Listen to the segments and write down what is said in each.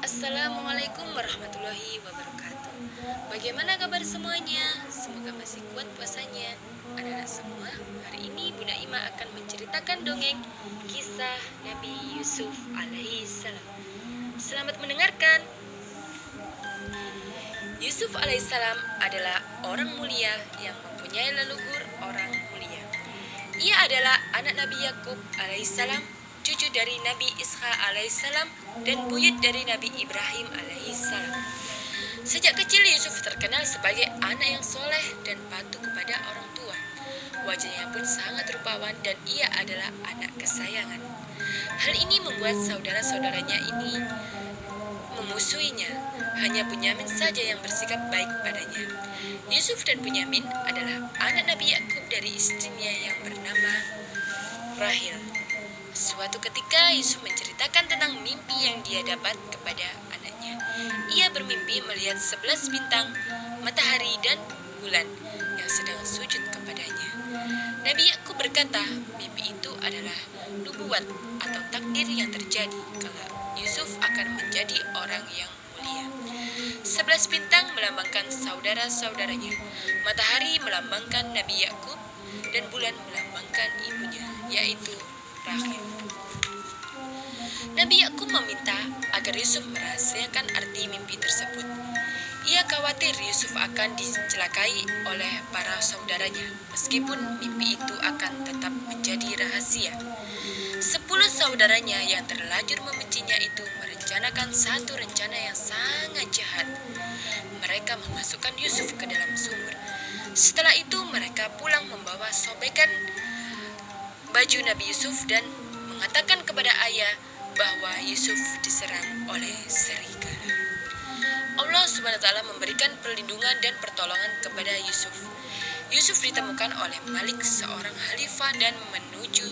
Assalamualaikum warahmatullahi wabarakatuh. Bagaimana kabar semuanya? Semoga masih kuat puasanya. Anak-anak semua, hari ini Bunda Ima akan menceritakan dongeng kisah Nabi Yusuf alaihi salam. Selamat mendengarkan. Yusuf alaihissalam adalah orang mulia yang mempunyai leluhur orang mulia. Ia adalah anak Nabi Yakub alaihissalam, cucu dari Nabi Ishak alaihissalam, dan buyut dari Nabi Ibrahim alaihissalam. Sejak kecil Yusuf terkenal sebagai anak yang soleh dan patuh kepada orang tua. Wajahnya pun sangat rupawan dan ia adalah anak kesayangan. Hal ini membuat saudara-saudaranya ini memusuhinya. Hanya Bunyamin saja yang bersikap baik padanya. Yusuf dan Bunyamin adalah anak Nabi Yakub dari istrinya yang bernama Rahil. Suatu ketika Yusuf menceritakan tentang mimpi yang dia dapat kepada anaknya. Ia bermimpi melihat 11 bintang, matahari dan bulan yang sedang sujud kepadanya. Nabi Yakub berkata, mimpi itu adalah nubuat atau takdir yang terjadi kalau Yusuf akan menjadi orang yang mulia. 11 bintang melambangkan saudara-saudaranya, matahari melambangkan Nabi Yakub, dan bulan melambangkan ibunya, yaitu Rahil. Nabi Yakub meminta agar Yusuf merahasiakan arti mimpi tersebut. Ia khawatir Yusuf akan dicelakai oleh para saudaranya, meskipun mimpi itu akan tetap menjadi rahasia. 10 saudaranya yang terlanjur membencinya itu merencanakan satu rencana yang sangat jahat. Mereka memasukkan Yusuf ke dalam sumur. Setelah itu mereka pulang membawa sobekan baju Nabi Yusuf dan mengatakan kepada ayah bahwa Yusuf diserang oleh serigala. Allah SWT memberikan perlindungan dan pertolongan kepada Yusuf. Yusuf ditemukan oleh Malik, seorang khalifah, dan menuju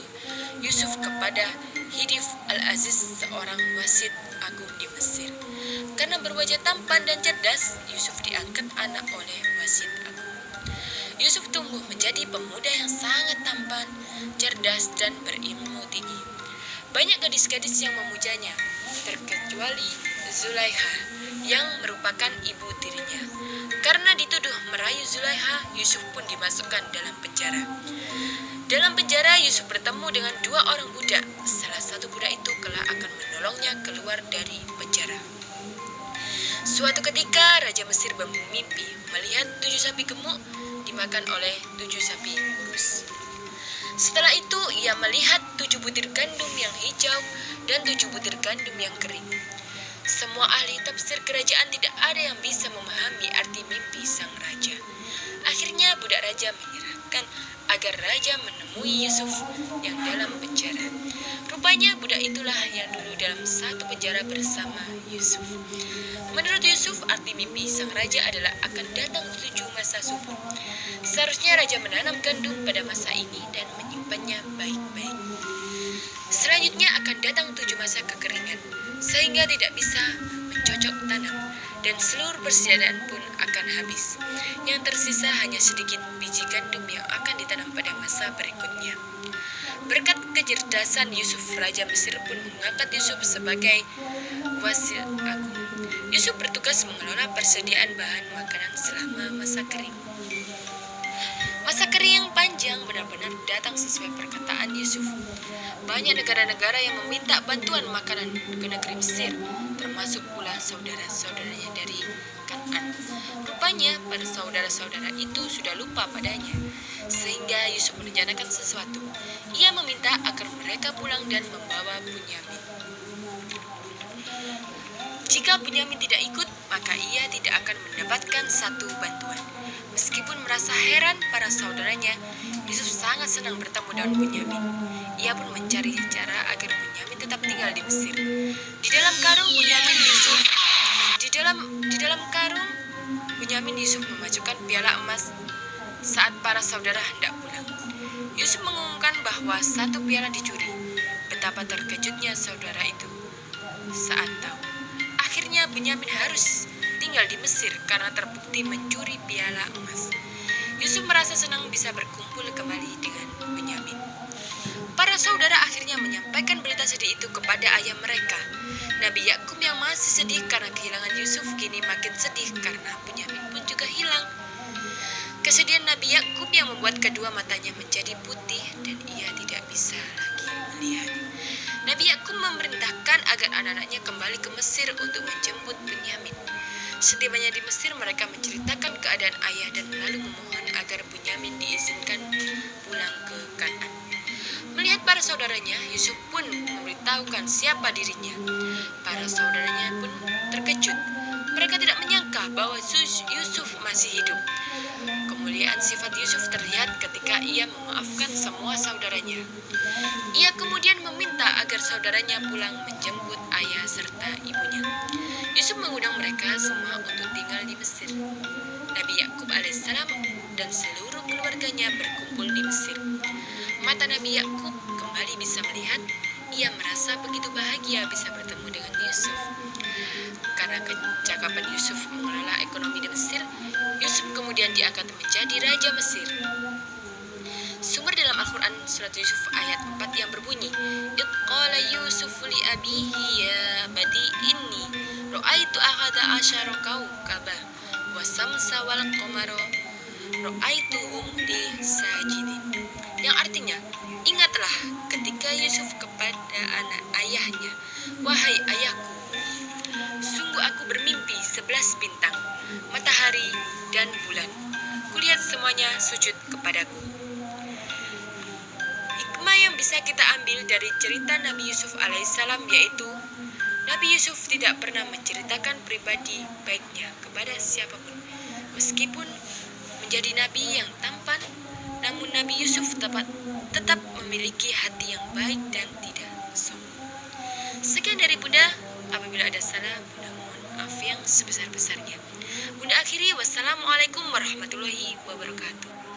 Yusuf kepada Hidif al-Aziz, seorang wasit agung di Mesir. Karena berwajah tampan dan cerdas, Yusuf diangkat anak oleh wasit agung. Yusuf tumbuh menjadi pemuda yang sangat tampan, cerdas, dan berilmu tinggi. Banyak gadis-gadis yang memujanya, terkecuali Zulaikha yang merupakan ibu tirinya. Karena dituduh merayu Zulaikha, Yusuf pun dimasukkan dalam penjara. Dalam penjara, Yusuf bertemu dengan 2 orang budak. Salah satu budak itu kelak akan menolongnya keluar dari penjara. Suatu ketika, Raja Mesir bermimpi melihat 7 sapi gemuk dimakan oleh 7 sapi kurus. Setelah itu, ia melihat 7 butir gandum yang hijau dan 7 butir gandum yang kering. Semua ahli tafsir kerajaan tidak ada yang bisa memahami arti mimpi sang raja. Akhirnya budak raja menyerahkan agar raja menemui Yusuf yang dalam penjara. Rupanya budak itulah yang dulu dalam satu penjara bersama Yusuf. Menurut Yusuf, arti mimpi sang raja adalah akan datang 7 masa subur. Seharusnya raja menanam gandum pada masa ini dan menyimpannya baik-baik. Selanjutnya akan datang 7 masa kekeringan, sehingga tidak bisa mencocok tanam, dan seluruh persediaan pun akan habis. Yang tersisa hanya sedikit biji gandum yang akan ditanam pada masa berikutnya. Berkat kecerdasan Yusuf, Raja Mesir pun mengangkat Yusuf sebagai wasil agung. Yusuf bertugas mengelola persediaan bahan makanan selama masa kering. Masa kering yang panjang benar-benar datang sesuai perkataan Yusuf. Banyak negara-negara yang meminta bantuan makanan ke negeri Mesir, termasuk pula saudara-saudaranya dari Kan'an. Rupanya para saudara-saudara itu sudah lupa padanya, sehingga Yusuf merencanakan sesuatu. Ia meminta agar mereka pulang dan membawa Bunyamin. Jika Bunyamin tidak ikut, maka ia tidak akan mendapatkan satu bantuan. Meskipun merasa heran para saudaranya, Yusuf sangat senang bertemu dengan Bunyamin. Ia pun mencari cara agar Bunyamin tetap tinggal di Mesir. Di dalam karung Bunyamin Yusuf memasukkan piala emas saat para saudara hendak pulang. Yusuf mengumumkan bahwa satu piala dicuri. Betapa terkejutnya saudara itu saat tahu. Akhirnya Bunyamin harus tinggal di Mesir karena terbukti mencuri piala emas. Yusuf merasa senang bisa berkumpul kembali dengan Bunyamin. Para Para saudara akhirnya menyampaikan berita sedih itu kepada ayah mereka. Nabi Yakub yang masih sedih karena kehilangan Yusuf kini makin sedih karena Bunyamin pun juga hilang. Kesedihan Nabi Yakub yang membuat kedua matanya menjadi putih dan ia tidak bisa lagi melihat. Nabi Yakub memerintahkan agar anak-anaknya kembali ke Mesir untuk menjemput Bunyamin. Setibanya di Mesir, mereka menceritakan keadaan ayah dan lalu memohon agar Bunyamin diizinkan pulang ke Kanaan. Melihat para saudaranya, Yusuf pun memberitahukan siapa dirinya. Para saudaranya pun terkejut. Mereka tidak menyangka bahwa Yusuf masih hidup. Kemuliaan sifat Yusuf terlihat ketika ia memaafkan semua saudaranya. Ia kemudian meminta agar saudaranya pulang menjemput ayah serta ibunya. Yusuf mengundang mereka semua untuk tinggal di Mesir. Nabi Yakub alaihissalam dan seluruh keluarganya berkumpul di Mesir. Mata Nabi Yakub kembali bisa melihat. Ia merasa begitu bahagia bisa bertemu dengan Yusuf. Karena kecakapan Yusuf mengelola ekonomi di Mesir, Yusuf kemudian diangkat menjadi Raja Mesir. Sumber dalam Al-Quran surat Yusuf ayat 4 yang berbunyi, "Idh qala Yusuf li abihi ya bati inni ra'aitu ahada asyara kawkaba wa samsa wal qamara ra'aituhum li sajidin." Yang artinya, ingatlah ketika Yusuf kepada anak ayahnya, "Wahai ayahku, sungguh aku bermimpi 11 bintang, matahari dan bulan. Kulihat semuanya sujud kepadaku." Hikmah yang bisa kita ambil dari cerita Nabi Yusuf alaihissalam yaitu Nabi Yusuf tidak pernah menceritakan pribadi baiknya kepada siapapun. Meskipun menjadi nabi yang tampan, namun Nabi Yusuf tetap memiliki hati yang baik dan tidak sombong. Sekian dari Bunda. Apabila ada salah, Bunda mohon maaf yang sebesar-besarnya. Bunda akhiri, wassalamualaikum warahmatullahi wabarakatuh.